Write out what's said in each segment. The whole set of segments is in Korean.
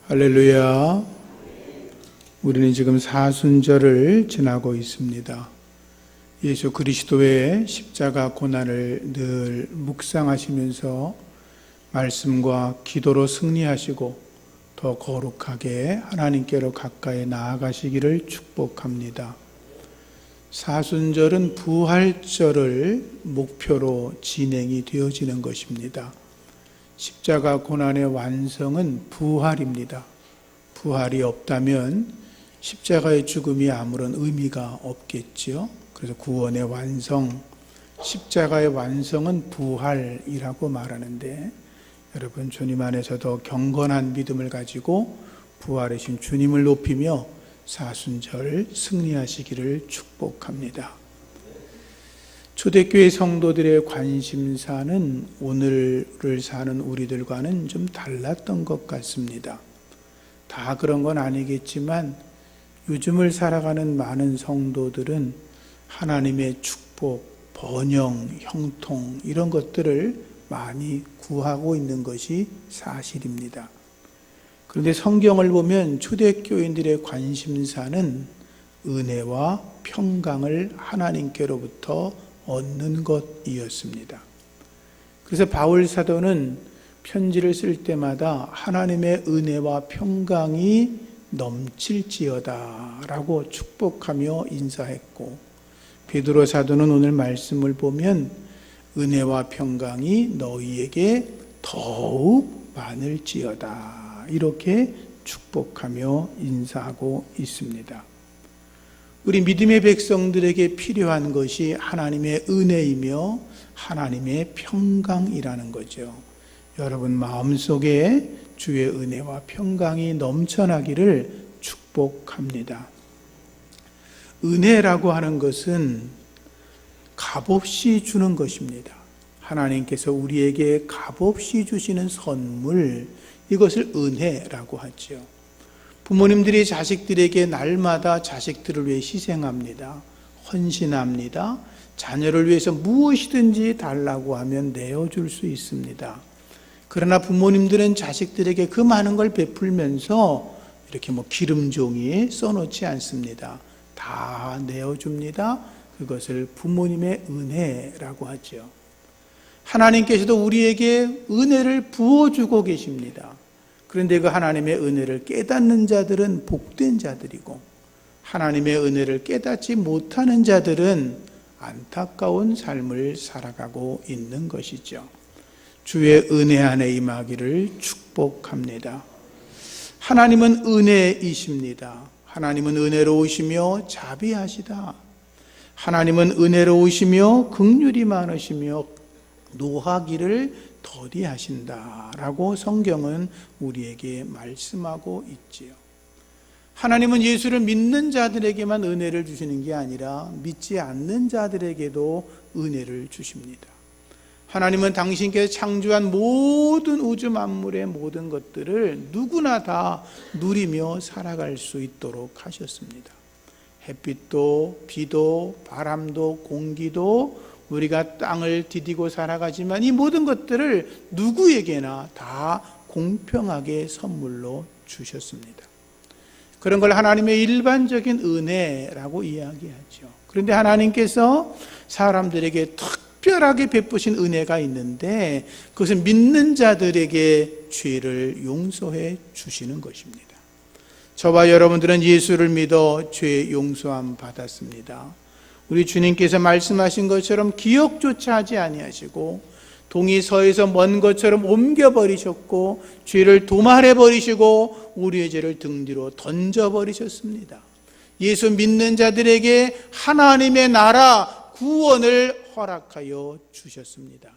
할렐루야. 우리는 지금 사순절을 지나고 있습니다. 예수 그리스도의 십자가 고난을 늘 묵상하시면서 말씀과 기도로 승리하시고 더 거룩하게 하나님께로 가까이 나아가시기를 축복합니다. 사순절은 부활절을 목표로 진행이 되어지는 것입니다. 십자가 고난의 완성은 부활입니다. 부활이 없다면 십자가의 죽음이 아무런 의미가 없겠지요. 그래서 구원의 완성, 십자가의 완성은 부활이라고 말하는데, 여러분 주님 안에서 더 경건한 믿음을 가지고 부활하신 주님을 높이며 사순절 승리하시기를 축복합니다. 초대교회 성도들의 관심사는 오늘을 사는 우리들과는 좀 달랐던 것 같습니다. 다 그런 건 아니겠지만 요즘을 살아가는 많은 성도들은 하나님의 축복, 번영, 형통 이런 것들을 많이 구하고 있는 것이 사실입니다. 그런데 성경을 보면 초대교인들의 관심사는 은혜와 평강을 하나님께로부터 얻는 것이었습니다. 그래서 바울 사도는 편지를 쓸 때마다 하나님의 은혜와 평강이 넘칠지어다 라고 축복하며 인사했고, 베드로 사도는 오늘 말씀을 보면 은혜와 평강이 너희에게 더욱 많을지어다 이렇게 축복하며 인사하고 있습니다. 우리 믿음의 백성들에게 필요한 것이 하나님의 은혜이며 하나님의 평강이라는 거죠. 여러분 마음속에 주의 은혜와 평강이 넘쳐나기를 축복합니다. 은혜라고 하는 것은 값없이 주는 것입니다. 하나님께서 우리에게 값없이 주시는 선물, 이것을 은혜라고 하죠. 부모님들이 자식들에게 날마다 자식들을 위해 희생합니다. 헌신합니다. 자녀를 위해서 무엇이든지 달라고 하면 내어줄 수 있습니다. 그러나 부모님들은 자식들에게 그 많은 걸 베풀면서 이렇게 기름종이에 써놓지 않습니다. 다 내어줍니다. 그것을 부모님의 은혜라고 하죠. 하나님께서도 우리에게 은혜를 부어주고 계십니다. 그런데 그 하나님의 은혜를 깨닫는 자들은 복된 자들이고, 하나님의 은혜를 깨닫지 못하는 자들은 안타까운 삶을 살아가고 있는 것이죠. 주의 은혜 안에 임하기를 축복합니다. 하나님은 은혜이십니다. 하나님은 은혜로우시며 자비하시다. 하나님은 은혜로우시며 긍휼이 많으시며 노하기를 더디하신다라고 성경은 우리에게 말씀하고 있지요. 하나님은 예수를 믿는 자들에게만 은혜를 주시는 게 아니라 믿지 않는 자들에게도 은혜를 주십니다. 하나님은 당신께서 창조한 모든 우주 만물의 모든 것들을 누구나 다 누리며 살아갈 수 있도록 하셨습니다. 햇빛도 비도 바람도 공기도 우리가 땅을 디디고 살아가지만 이 모든 것들을 누구에게나 다 공평하게 선물로 주셨습니다. 그런 걸 하나님의 일반적인 은혜라고 이야기하죠. 그런데 하나님께서 사람들에게 특별하게 베푸신 은혜가 있는데, 그것은 믿는 자들에게 죄를 용서해 주시는 것입니다. 저와 여러분들은 예수를 믿어 죄 용서함 받았습니다. 우리 주님께서 말씀하신 것처럼 기억조차 하지 아니하시고 동이 서에서 먼 것처럼 옮겨버리셨고 죄를 도말해버리시고 우리의 죄를 등 뒤로 던져버리셨습니다. 예수 믿는 자들에게 하나님의 나라 구원을 허락하여 주셨습니다.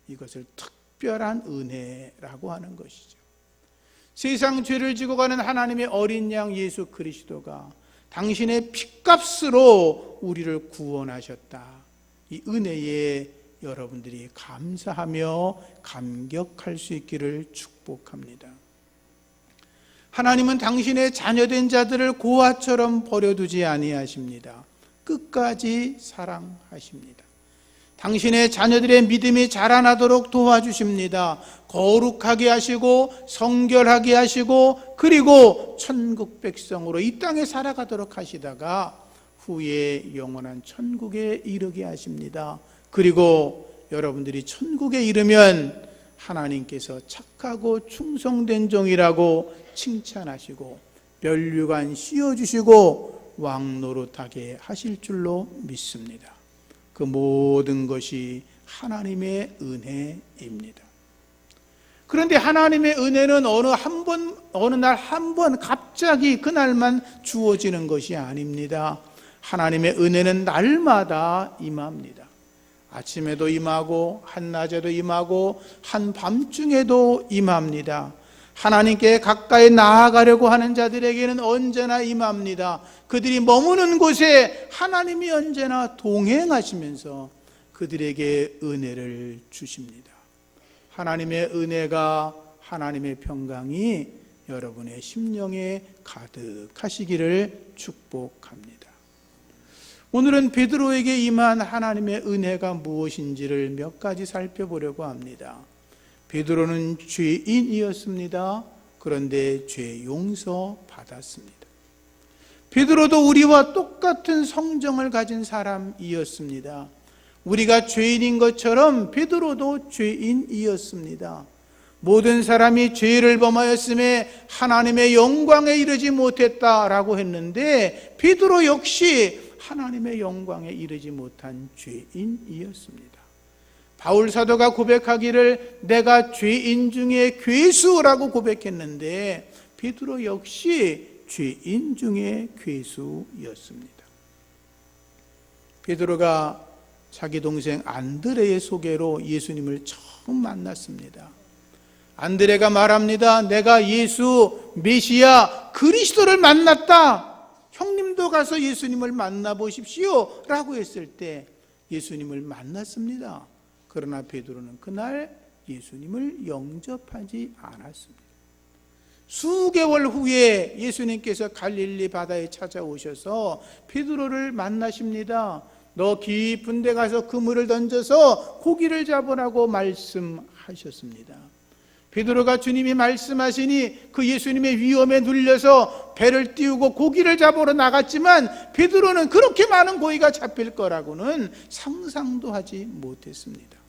이것을 특별한 은혜라고 하는 것이죠. 세상 죄를 지고 가는 하나님의 어린 양 예수 그리스도가 당신의 핏값으로 우리를 구원하셨다. 이 은혜에 여러분들이 감사하며 감격할 수 있기를 축복합니다. 하나님은 당신의 자녀된 자들을 고아처럼 버려두지 아니하십니다. 끝까지 사랑하십니다. 당신의 자녀들의 믿음이 자라나도록 도와주십니다. 거룩하게 하시고 성결하게 하시고 그리고 천국 백성으로 이 땅에 살아가도록 하시다가 후에 영원한 천국에 이르게 하십니다. 그리고 여러분들이 천국에 이르면 하나님께서 착하고 충성된 종이라고 칭찬하시고 면류관 씌워주시고 왕노릇하게 하실 줄로 믿습니다. 그 모든 것이 하나님의 은혜입니다. 그런데 하나님의 은혜는 어느 날 한 번 갑자기 그날만 주어지는 것이 아닙니다. 하나님의 은혜는 날마다 임합니다. 아침에도 임하고 한낮에도 임하고 한밤중에도 임합니다. 하나님께 가까이 나아가려고 하는 자들에게는 언제나 임합니다. 그들이 머무는 곳에 하나님이 언제나 동행하시면서 그들에게 은혜를 주십니다. 하나님의 은혜가, 하나님의 평강이 여러분의 심령에 가득하시기를 축복합니다. 오늘은 베드로에게 임한 하나님의 은혜가 무엇인지를 몇 가지 살펴보려고 합니다. 베드로는 죄인이었습니다. 그런데 죄 용서 받았습니다. 베드로도 우리와 똑같은 성정을 가진 사람이었습니다. 우리가 죄인인 것처럼 베드로도 죄인이었습니다. 모든 사람이 죄를 범하였음에 하나님의 영광에 이르지 못했다라고 했는데 베드로 역시 하나님의 영광에 이르지 못한 죄인이었습니다. 바울 사도가 고백하기를 내가 죄인 중에 괴수라고 고백했는데 베드로 역시 죄인 중에 괴수였습니다. 베드로가 자기 동생 안드레의 소개로 예수님을 처음 만났습니다. 안드레가 말합니다. 내가 예수 메시아 그리스도를 만났다. 형님도 가서 예수님을 만나보십시오 라고 했을 때 예수님을 만났습니다. 그러나 베드로는 그날 예수님을 영접하지 않았습니다. 수개월 후에 예수님께서 갈릴리 바다에 찾아오셔서 베드로를 만나십니다. 너 깊은 데 가서 그물을 던져서 고기를 잡으라고 말씀하셨습니다. 베드로가 주님이 말씀하시니 그 예수님의 위엄에 눌려서 배를 띄우고 고기를 잡으러 나갔지만 베드로는 그렇게 많은 고기가 잡힐 거라고는 상상도 하지 못했습니다.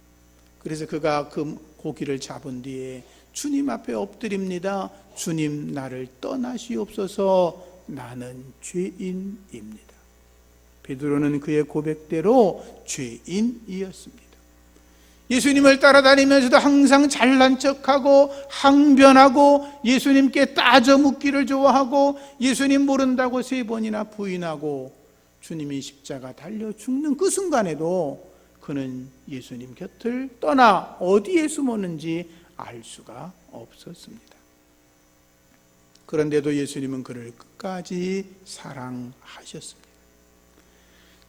그래서 그가 그 고기를 잡은 뒤에 주님 앞에 엎드립니다. 주님, 나를 떠나시옵소서. 나는 죄인입니다. 베드로는 그의 고백대로 죄인이었습니다. 예수님을 따라다니면서도 항상 잘난 척하고 항변하고 예수님께 따져 묻기를 좋아하고 예수님 모른다고 3번이나 부인하고 주님이 십자가 달려 죽는 그 순간에도 그는 예수님 곁을 떠나 어디에 숨었는지 알 수가 없었습니다. 그런데도 예수님은 그를 끝까지 사랑하셨습니다.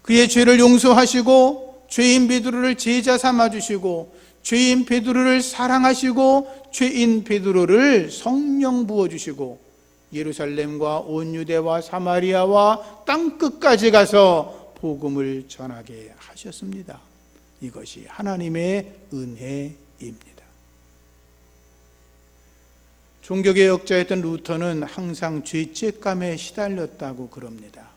그의 죄를 용서하시고 죄인 베드로를 제자 삼아주시고 죄인 베드로를 사랑하시고 죄인 베드로를 성령 부어주시고 예루살렘과 온 유대와 사마리아와 땅끝까지 가서 복음을 전하게 하셨습니다. 이것이 하나님의 은혜입니다. 종교개혁자였던 루터는 항상 죄책감에 시달렸다고 그럽니다.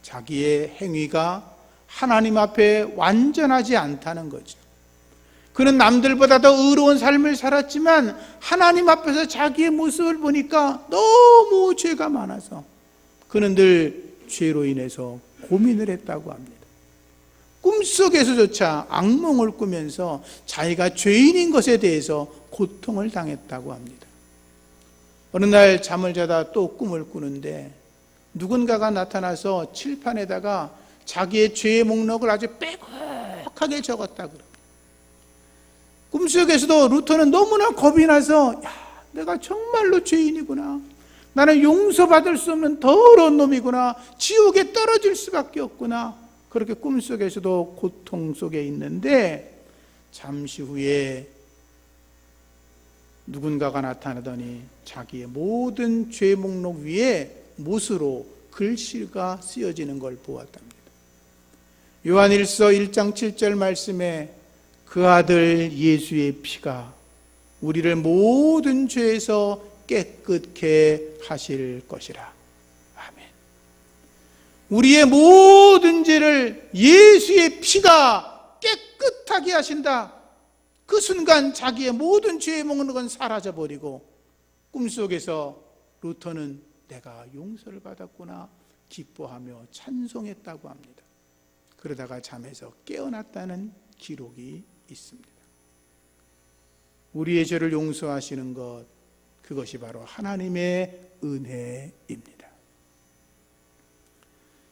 자기의 행위가 하나님 앞에 완전하지 않다는 거죠. 그는 남들보다 더 의로운 삶을 살았지만 하나님 앞에서 자기의 모습을 보니까 너무 죄가 많아서 그는 늘 죄로 인해서 고민을 했다고 합니다. 꿈속에서조차 악몽을 꾸면서 자기가 죄인인 것에 대해서 고통을 당했다고 합니다. 어느 날 잠을 자다 또 꿈을 꾸는데 누군가가 나타나서 칠판에다가 자기의 죄의 목록을 아주 빼곡하게 적었다 그럽니다. 꿈속에서도 루터는 너무나 겁이 나서 내가 정말로 죄인이구나. 나는 용서받을 수 없는 더러운 놈이구나. 지옥에 떨어질 수밖에 없구나. 그렇게 꿈속에서도 고통 속에 있는데 잠시 후에 누군가가 나타나더니 자기의 모든 죄 목록 위에 못으로 글씨가 쓰여지는 걸 보았답니다. 요한일서 1장 7절 말씀에 그 아들 예수의 피가 우리를 모든 죄에서 깨끗게 하실 것이라. 아멘. 우리의 모든 죄를 예수의 피가 깨끗하게 하신다. 그 순간 자기의 모든 죄의 목록은 사라져버리고 꿈속에서 루터는 내가 용서를 받았구나 기뻐하며 찬송했다고 합니다. 그러다가 잠에서 깨어났다는 기록이 있습니다. 우리의 죄를 용서하시는 것, 그것이 바로 하나님의 은혜입니다.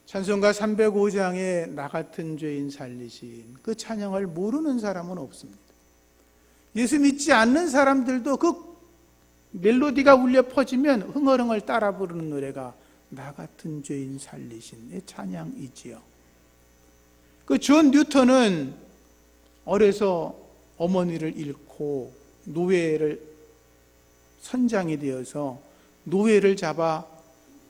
찬송가 305장에 나 같은 죄인 살리신 그 찬양을 모르는 사람은 없습니다. 예수 믿지 않는 사람들도 그 멜로디가 울려 퍼지면 흥얼흥얼 따라 부르는 노래가 나 같은 죄인 살리신의 찬양이지요. 그 존 뉴턴은 어려서 어머니를 잃고 노예를 선장이 되어서 노예를 잡아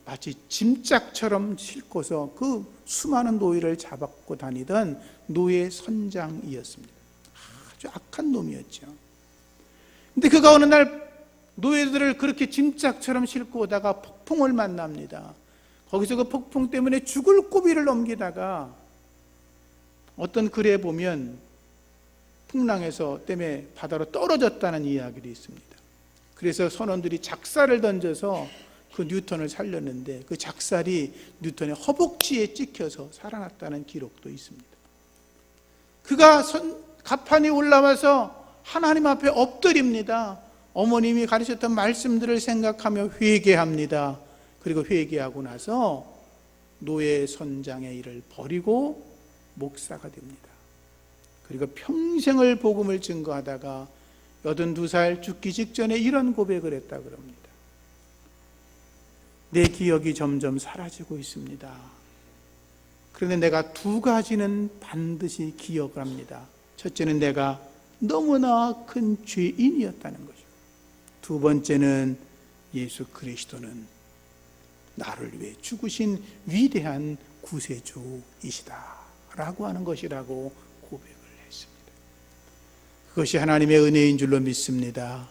마치 짐짝처럼 싣고서 그 수많은 노예를 잡고 다니던 노예 선장이었습니다. 아주 악한 놈이었죠. 근데 그가 어느 날 노예들을 그렇게 짐짝처럼 싣고 오다가 폭풍을 만납니다. 거기서 그 폭풍 때문에 죽을 고비를 넘기다가 어떤 글에 보면 풍랑에서 때문에 바다로 떨어졌다는 이야기도 있습니다. 그래서 선원들이 작살을 던져서 그 뉴턴을 살렸는데 그 작살이 뉴턴의 허벅지에 찍혀서 살아났다는 기록도 있습니다. 그가 가판이 올라와서 하나님 앞에 엎드립니다. 어머님이 가르쳤던 말씀들을 생각하며 회개합니다. 그리고 회개하고 나서 노예 선장의 일을 버리고 목사가 됩니다. 그리고 평생을 복음을 증거하다가 82살 죽기 직전에 이런 고백을 했다고 합니다. 내 기억이 점점 사라지고 있습니다. 그런데 내가 두 가지는 반드시 기억을 합니다. 첫째는 내가 너무나 큰 죄인이었다는 거죠. 두 번째는 예수 그리스도는 나를 위해 죽으신 위대한 구세주이시다 라고 하는 것이라고 고백을 했습니다. 그것이 하나님의 은혜인 줄로 믿습니다.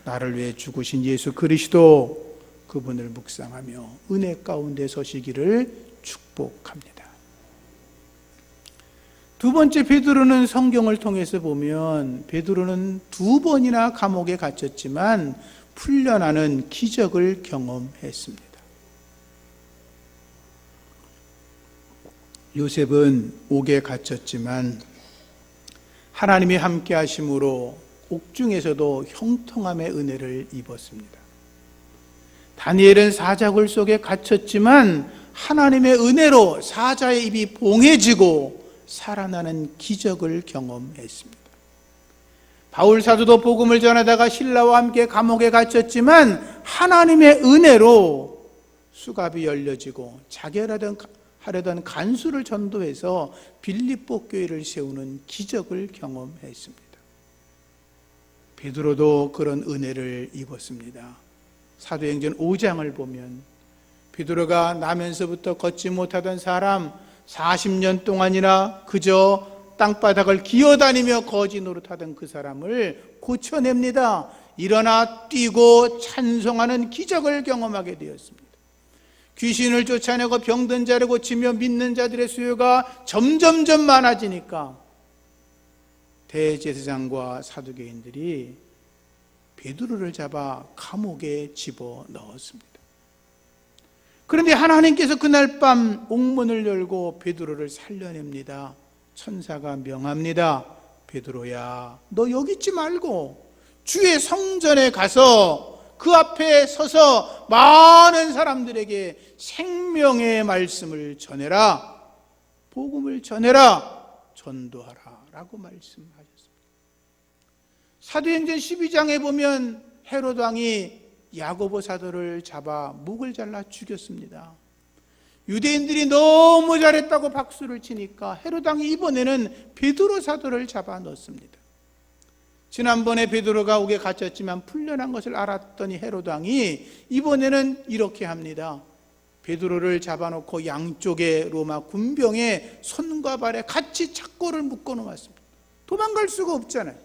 나를 위해 죽으신 예수 그리스도, 그분을 묵상하며 은혜 가운데 서시기를 축복합니다. 두 번째, 베드로는 성경을 통해서 보면 베드로는 2번이나 감옥에 갇혔지만 풀려나는 기적을 경험했습니다. 요셉은 옥에 갇혔지만 하나님이 함께 하심으로 옥중에서도 형통함의 은혜를 입었습니다. 다니엘은 사자굴 속에 갇혔지만 하나님의 은혜로 사자의 입이 봉해지고 살아나는 기적을 경험했습니다. 바울 사도도 복음을 전하다가 신라와 함께 감옥에 갇혔지만 하나님의 은혜로 수갑이 열려지고 하려던 간수를 전도해서 빌립보 교회를 세우는 기적을 경험했습니다. 베드로도 그런 은혜를 입었습니다. 사도행전 5장을 보면 베드로가 나면서부터 걷지 못하던 사람 40년 동안이나 그저 땅바닥을 기어다니며 거지 노릇하던 그 사람을 고쳐냅니다. 일어나 뛰고 찬송하는 기적을 경험하게 되었습니다. 귀신을 쫓아내고 병든 자를 고치며 믿는 자들의 수요가 점점점 많아지니까 대제사장과 사두개인들이 베드로를 잡아 감옥에 집어넣었습니다. 그런데 하나님께서 그날 밤 옥문을 열고 베드로를 살려냅니다. 천사가 명합니다. 베드로야, 너 여기 있지 말고 주의 성전에 가서 그 앞에 서서 많은 사람들에게 생명의 말씀을 전해라, 복음을 전해라, 전도하라 라고 말씀하셨습니다. 사도행전 12장에 보면 헤롯 왕이 야고보 사도를 잡아 목을 잘라 죽였습니다. 유대인들이 너무 잘했다고 박수를 치니까 헤롯 왕이 이번에는 베드로 사도를 잡아 넣습니다. 지난번에 베드로가 옥에 갇혔지만 풀려난 것을 알았더니 헤롯 왕이 이번에는 이렇게 합니다. 베드로를 잡아놓고 양쪽에 로마 군병의 손과 발에 같이 착고를 묶어 놓았습니다. 도망갈 수가 없잖아요.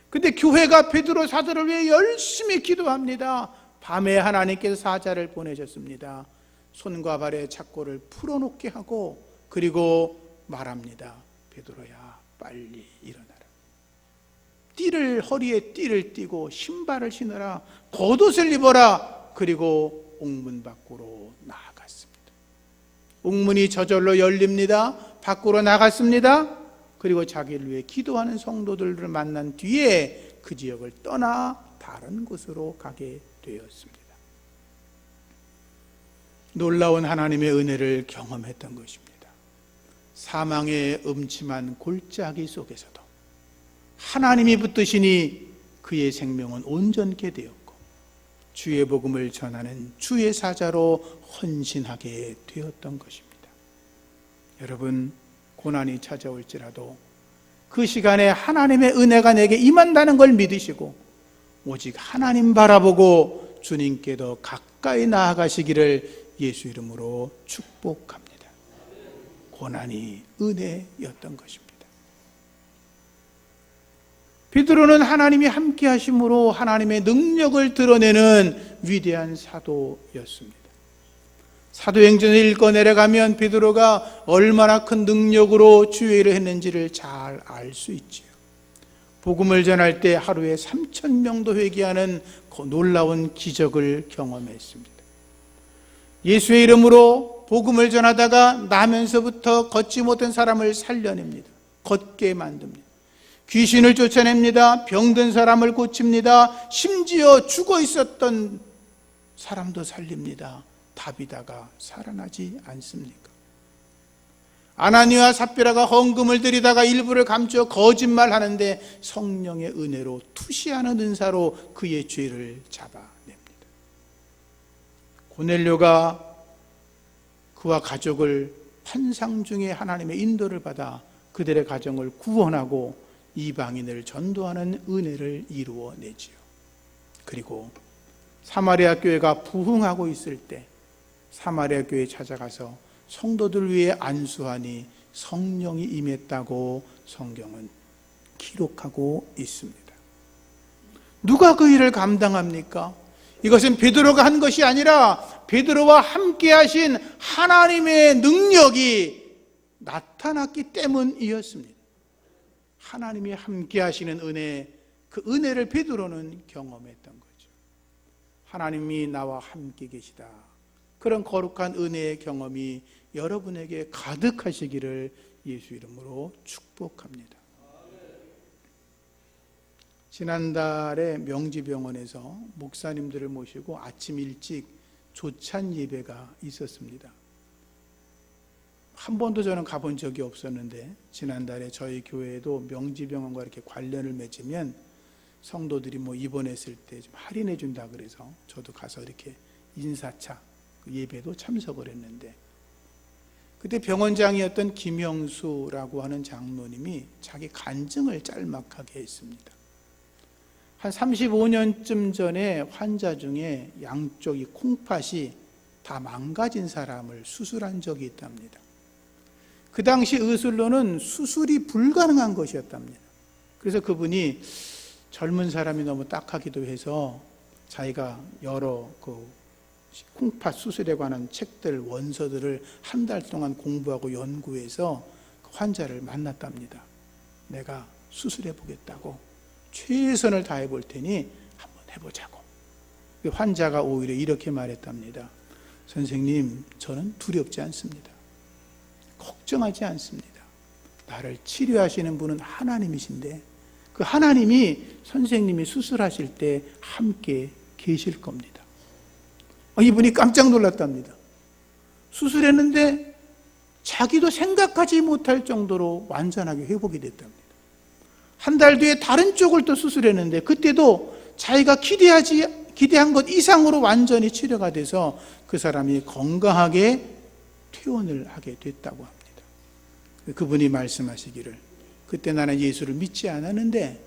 근데 교회가 베드로 사도를 위해 열심히 기도합니다. 밤에 하나님께서 사자를 보내셨습니다. 손과 발에 착고를 풀어놓게 하고 그리고 말합니다. 베드로야, 빨리 일어나라. 허리에 띠를 띠고 신발을 신어라. 겉옷을 입어라. 그리고 옥문 밖으로 나아갔습니다. 옥문이 저절로 열립니다. 밖으로 나갔습니다. 그리고 자기를 위해 기도하는 성도들을 만난 뒤에 그 지역을 떠나 다른 곳으로 가게 되었습니다. 놀라운 하나님의 은혜를 경험했던 것입니다. 사망의 음침한 골짜기 속에서도 하나님이 붙드시니 그의 생명은 온전케 되었고 주의 복음을 전하는 주의 사자로 헌신하게 되었던 것입니다. 여러분, 고난이 찾아올지라도 그 시간에 하나님의 은혜가 내게 임한다는 걸 믿으시고 오직 하나님 바라보고 주님께 더 가까이 나아가시기를 예수 이름으로 축복합니다. 고난이 은혜였던 것입니다. 베드로는 하나님이 함께 하심으로 하나님의 능력을 드러내는 위대한 사도였습니다. 사도행전을 읽고 내려가면 베드로가 얼마나 큰 능력으로 주의 일을 했는지를 잘 알 수 있지요. 복음을 전할 때 하루에 3,000명도 회개하는 그 놀라운 기적을 경험했습니다. 예수의 이름으로 복음을 전하다가 나면서부터 걷지 못한 사람을 살려냅니다. 걷게 만듭니다. 귀신을 쫓아냅니다. 병든 사람을 고칩니다. 심지어 죽어 있었던 사람도 살립니다. 다비다가 살아나지 않습니까? 아나니와 삽비라가 헌금을 드리다가 일부를 감추어 거짓말하는데 성령의 은혜로 투시하는 은사로 그의 죄를 잡아냅니다. 고넬료가 그와 가족을 환상 중에 하나님의 인도를 받아 그들의 가정을 구원하고 이방인을 전도하는 은혜를 이루어내지요. 그리고 사마리아 교회가 부흥하고 있을 때 사마리아 교회에 찾아가서 성도들 위해 안수하니 성령이 임했다고 성경은 기록하고 있습니다. 누가 그 일을 감당합니까? 이것은 베드로가 한 것이 아니라 베드로와 함께 하신 하나님의 능력이 나타났기 때문이었습니다. 하나님이 함께 하시는 은혜, 그 은혜를 베드로는 경험했던 거죠. 하나님이 나와 함께 계시다. 그런 거룩한 은혜의 경험이 여러분에게 가득하시기를 예수 이름으로 축복합니다. 지난달에 명지병원에서 목사님들을 모시고 아침 일찍 조찬 예배가 있었습니다. 한 번도 저는 가본 적이 없었는데 지난달에 저희 교회에도 명지병원과 이렇게 관련을 맺으면 성도들이 입원했을 때 좀 할인해 준다 그래서 저도 가서 이렇게 인사차 예배도 참석을 했는데 그때 병원장이었던 김영수라고 하는 장로님이 자기 간증을 짤막하게 했습니다. 한 35년쯤 전에 환자 중에 양쪽이 콩팥이 다 망가진 사람을 수술한 적이 있답니다. 그 당시 의술로는 수술이 불가능한 것이었답니다. 그래서 그분이 젊은 사람이 너무 딱하기도 해서 자기가 여러 콩팥 수술에 관한 책들, 원서들을 한 달 동안 공부하고 연구해서 환자를 만났답니다. 내가 수술해 보겠다고 최선을 다해 볼 테니 한번 해보자고. 환자가 오히려 이렇게 말했답니다. 선생님, 저는 두렵지 않습니다. 걱정하지 않습니다. 나를 치료하시는 분은 하나님이신데 그 하나님이 선생님이 수술하실 때 함께 계실 겁니다. 이분이 깜짝 놀랐답니다. 수술했는데 자기도 생각하지 못할 정도로 완전하게 회복이 됐답니다. 한 달 뒤에 다른 쪽을 또 수술했는데 그때도 자기가 기대한 것 이상으로 완전히 치료가 돼서 그 사람이 건강하게 퇴원을 하게 됐다고 합니다. 그분이 말씀하시기를 그때 나는 예수를 믿지 않았는데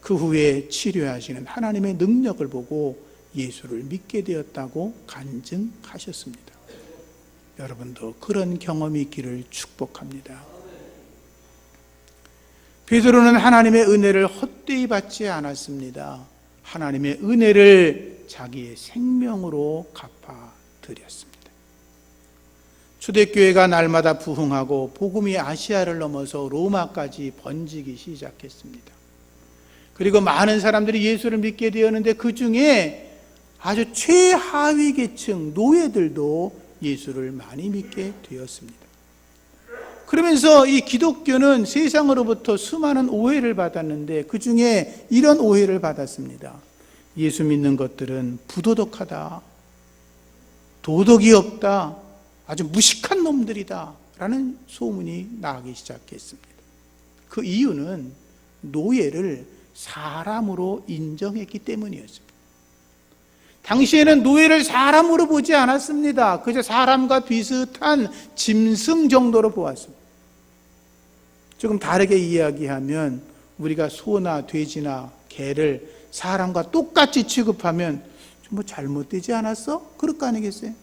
그 후에 치료하시는 하나님의 능력을 보고 예수를 믿게 되었다고 간증하셨습니다. 여러분도 그런 경험이 있기를 축복합니다. 베드로는 하나님의 은혜를 헛되이 받지 않았습니다. 하나님의 은혜를 자기의 생명으로 갚아드렸습니다. 초대교회가 날마다 부흥하고 복음이 아시아를 넘어서 로마까지 번지기 시작했습니다. 그리고 많은 사람들이 예수를 믿게 되었는데 그 중에 아주 최하위 계층 노예들도 예수를 많이 믿게 되었습니다. 그러면서 이 기독교는 세상으로부터 수많은 오해를 받았는데 그 중에 이런 오해를 받았습니다. 예수 믿는 것들은 부도덕하다, 도덕이 없다, 아주 무식한 놈들이다 라는 소문이 나기 시작했습니다. 그 이유는 노예를 사람으로 인정했기 때문이었습니다. 당시에는 노예를 사람으로 보지 않았습니다. 그저 사람과 비슷한 짐승 정도로 보았습니다. 조금 다르게 이야기하면 우리가 소나 돼지나 개를 사람과 똑같이 취급하면 뭐 잘못되지 않았어? 그럴 거 아니겠어요?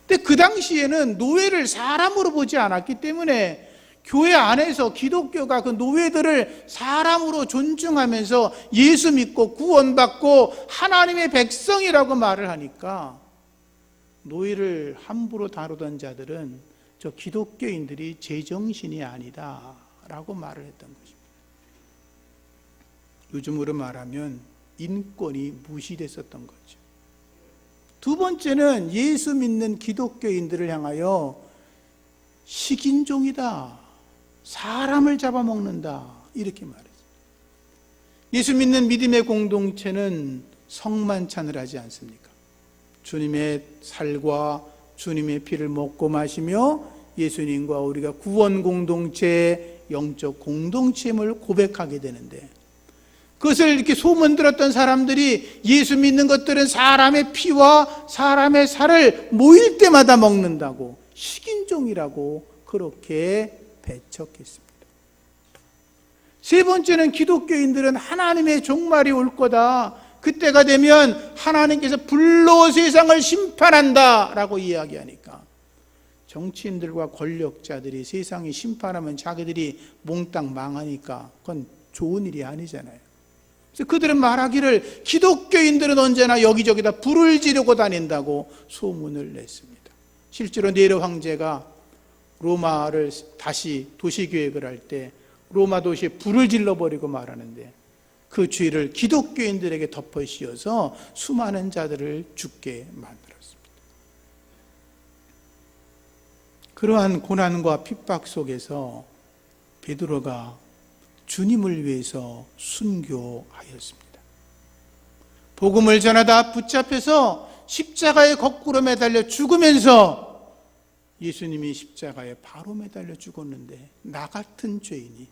근데 그 당시에는 노예를 사람으로 보지 않았기 때문에 교회 안에서 기독교가 그 노예들을 사람으로 존중하면서 예수 믿고 구원받고 하나님의 백성이라고 말을 하니까 노예를 함부로 다루던 자들은 저 기독교인들이 제정신이 아니다 라고 말을 했던 것입니다. 요즘으로 말하면 인권이 무시됐었던 거죠. 두 번째는 예수 믿는 기독교인들을 향하여 식인종이다, 사람을 잡아먹는다 이렇게 말했어요. 예수 믿는 믿음의 공동체는 성만찬을 하지 않습니까? 주님의 살과 주님의 피를 먹고 마시며 예수님과 우리가 구원 공동체, 영적 공동체임을 고백하게 되는데 그것을 이렇게 소문 들었던 사람들이 예수 믿는 것들은 사람의 피와 사람의 살을 모일 때마다 먹는다고 식인종이라고 그렇게 배척했습니다. 세 번째는 기독교인들은 하나님의 종말이 올 거다. 그때가 되면 하나님께서 불로 세상을 심판한다 라고 이야기하니까 정치인들과 권력자들이 세상이 심판하면 자기들이 몽땅 망하니까 그건 좋은 일이 아니잖아요. 그래서 그들은 말하기를 기독교인들은 언제나 여기저기다 불을 지르고 다닌다고 소문을 냈습니다. 실제로 네로 황제가 로마를 다시 도시계획을 할 때 로마 도시에 불을 질러버리고 말하는데 그 죄를 기독교인들에게 덮어 씌워서 수많은 자들을 죽게 만들었습니다. 그러한 고난과 핍박 속에서 베드로가 주님을 위해서 순교하였습니다. 복음을 전하다 붙잡혀서 십자가에 거꾸로 매달려 죽으면서 예수님이 십자가에 바로 매달려 죽었는데 나 같은 죄인이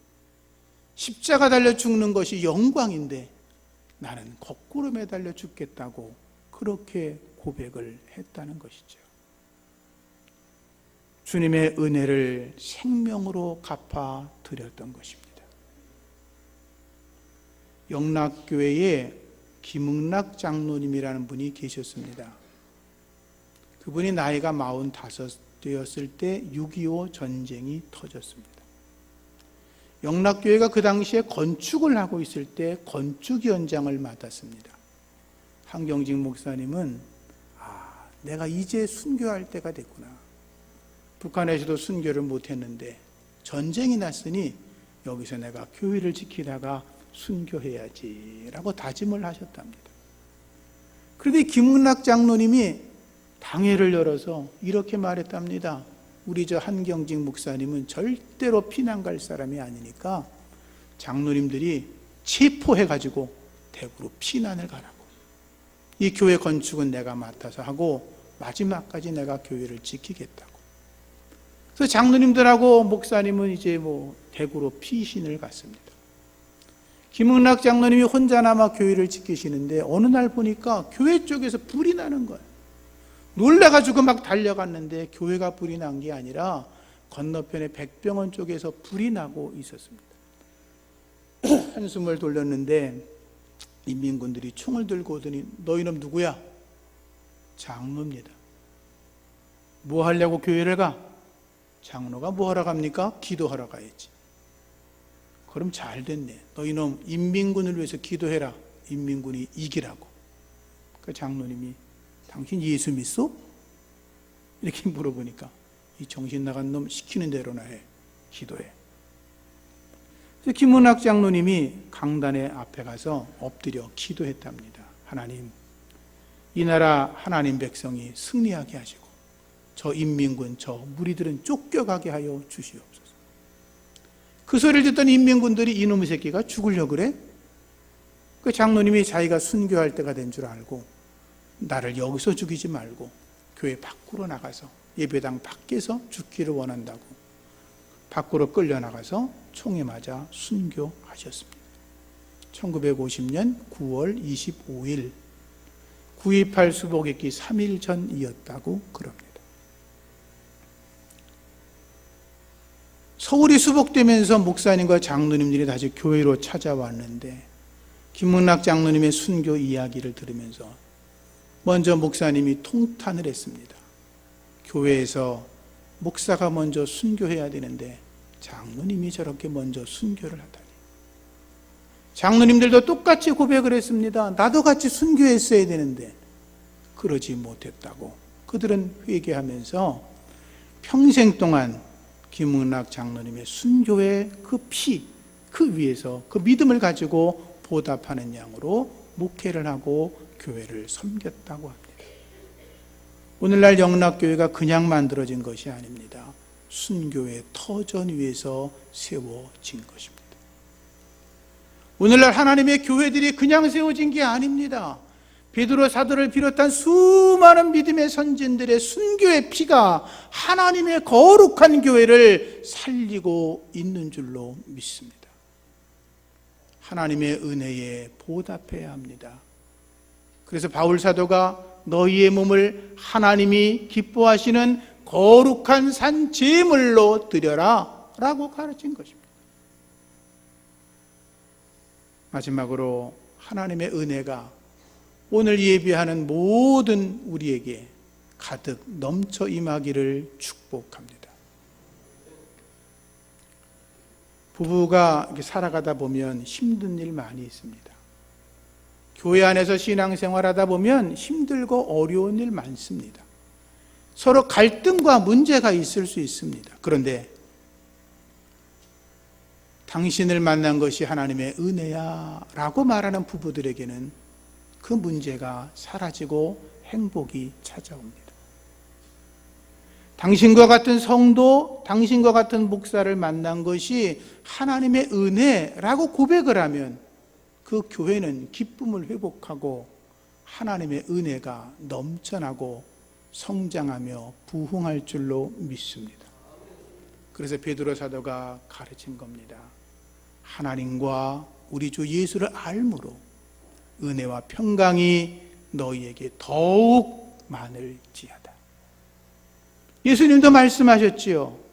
십자가 달려 죽는 것이 영광인데 나는 거꾸로 매달려 죽겠다고 그렇게 고백을 했다는 것이죠. 주님의 은혜를 생명으로 갚아 드렸던 것입니다. 영락교회에 김응락 장로님이라는 분이 계셨습니다. 그분이 나이가 45 되었을 때 6.25 전쟁이 터졌습니다. 영락교회가 그 당시에 건축을 하고 있을 때 건축위원장을 맡았습니다. 한경직 목사님은 내가 이제 순교할 때가 됐구나. 북한에서도 순교를 못했는데 전쟁이 났으니 여기서 내가 교회를 지키다가 순교해야지 라고 다짐을 하셨답니다. 그런데 김은락 장로님이 당회를 열어서 이렇게 말했답니다. 우리 저 한경직 목사님은 절대로 피난 갈 사람이 아니니까 장로님들이 체포해가지고 대구로 피난을 가라고. 이 교회 건축은 내가 맡아서 하고 마지막까지 내가 교회를 지키겠다고. 그래서 장로님들하고 목사님은 이제 대구로 피신을 갔습니다. 김은락 장로님이 혼자 남아 교회를 지키시는데 어느 날 보니까 교회 쪽에서 불이 나는 거예요. 놀라가지고 막 달려갔는데 교회가 불이 난 게 아니라 건너편에 백병원 쪽에서 불이 나고 있었습니다. 한숨을 돌렸는데 인민군들이 총을 들고 오더니 너 이놈 누구야? 장로입니다. 뭐 하려고 교회를 가? 장로가 뭐 하러 갑니까? 기도하러 가야지. 그럼 잘 됐네. 너희놈 인민군을 위해서 기도해라. 인민군이 이기라고. 그 장로님이 당신 예수 믿소? 이렇게 물어보니까 이 정신 나간 놈 시키는 대로나 해. 기도해. 그래서 김문학 장로님이 강단의 앞에 가서 엎드려 기도했답니다. 하나님, 이 나라 하나님 백성이 승리하게 하시고 저 인민군, 저 무리들은 쫓겨가게 하여 주시옵소서. 그 소리를 듣던 인민군들이 이놈의 새끼가 죽으려고 그래? 그 장로님이 자기가 순교할 때가 된 줄 알고 나를 여기서 죽이지 말고 교회 밖으로 나가서 예배당 밖에서 죽기를 원한다고 밖으로 끌려나가서 총에 맞아 순교하셨습니다. 1950년 9월 25일 9.28 수복익기 3일 전이었다고 그럽니다. 서울이 수복되면서 목사님과 장로님들이 다시 교회로 찾아왔는데 김문학 장로님의 순교 이야기를 들으면서 먼저 목사님이 통탄을 했습니다. 교회에서 목사가 먼저 순교해야 되는데 장로님이 저렇게 먼저 순교를 하다니. 장로님들도 똑같이 고백을 했습니다. 나도 같이 순교했어야 되는데 그러지 못했다고 그들은 회개하면서 평생 동안 김문학 장로님의 순교의 그 피, 그 위에서 그 믿음을 가지고 보답하는 양으로 목회를 하고 교회를 섬겼다고 합니다. 오늘날 영락교회가 그냥 만들어진 것이 아닙니다. 순교의 터전 위에서 세워진 것입니다. 오늘날 하나님의 교회들이 그냥 세워진 게 아닙니다. 베드로 사도를 비롯한 수많은 믿음의 선진들의 순교의 피가 하나님의 거룩한 교회를 살리고 있는 줄로 믿습니다. 하나님의 은혜에 보답해야 합니다. 그래서 바울 사도가 너희의 몸을 하나님이 기뻐하시는 거룩한 산 제물로 드려라 라고 가르친 것입니다. 마지막으로 하나님의 은혜가 오늘 예배하는 모든 우리에게 가득 넘쳐 임하기를 축복합니다. 부부가 이렇게 살아가다 보면 힘든 일 많이 있습니다. 교회 안에서 신앙생활하다 보면 힘들고 어려운 일 많습니다. 서로 갈등과 문제가 있을 수 있습니다. 그런데 당신을 만난 것이 하나님의 은혜야 라고 말하는 부부들에게는 그 문제가 사라지고 행복이 찾아옵니다. 당신과 같은 성도, 당신과 같은 목사를 만난 것이 하나님의 은혜라고 고백을 하면 그 교회는 기쁨을 회복하고 하나님의 은혜가 넘쳐나고 성장하며 부흥할 줄로 믿습니다. 그래서 베드로 사도가 가르친 겁니다. 하나님과 우리 주 예수를 알므로 은혜와 평강이 너희에게 더욱 많을지어다. 예수님도 말씀하셨지요.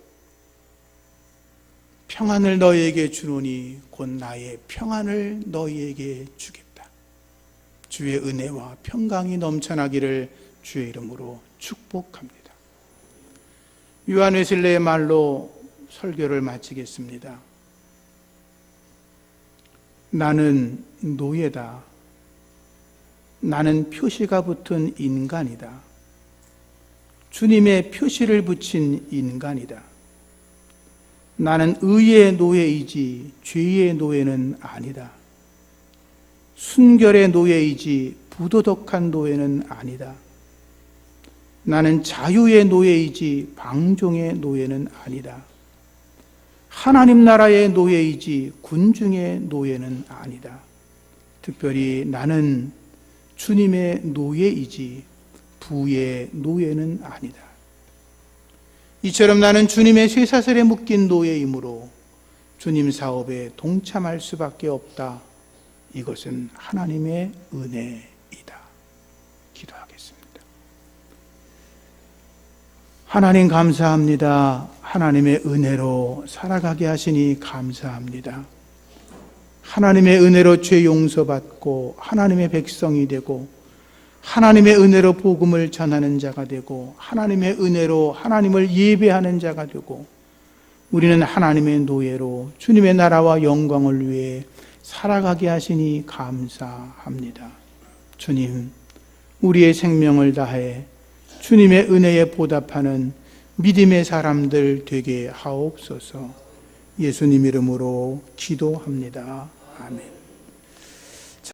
평안을 너희에게 주노니 곧 나의 평안을 너희에게 주겠다. 주의 은혜와 평강이 넘쳐나기를 주의 이름으로 축복합니다. 요한 웨슬레의 말로 설교를 마치겠습니다. 나는 노예다. 나는 표시가 붙은 인간이다. 주님의 표시를 붙인 인간이다. 나는 의의 노예이지 죄의 노예는 아니다. 순결의 노예이지 부도덕한 노예는 아니다. 나는 자유의 노예이지 방종의 노예는 아니다. 하나님 나라의 노예이지 군중의 노예는 아니다. 특별히 나는 주님의 노예이지 부의 노예는 아니다. 이처럼 나는 주님의 쇠사슬에 묶인 노예이므로 주님 사업에 동참할 수밖에 없다. 이것은 하나님의 은혜이다. 기도하겠습니다. 하나님 감사합니다. 하나님의 은혜로 살아가게 하시니 감사합니다. 하나님의 은혜로 죄 용서받고 하나님의 백성이 되고 하나님의 은혜로 복음을 전하는 자가 되고 하나님의 은혜로 하나님을 예배하는 자가 되고 우리는 하나님의 노예로 주님의 나라와 영광을 위해 살아가게 하시니 감사합니다. 주님, 우리의 생명을 다해 주님의 은혜에 보답하는 믿음의 사람들 되게 하옵소서. 예수님 이름으로 기도합니다. 아멘.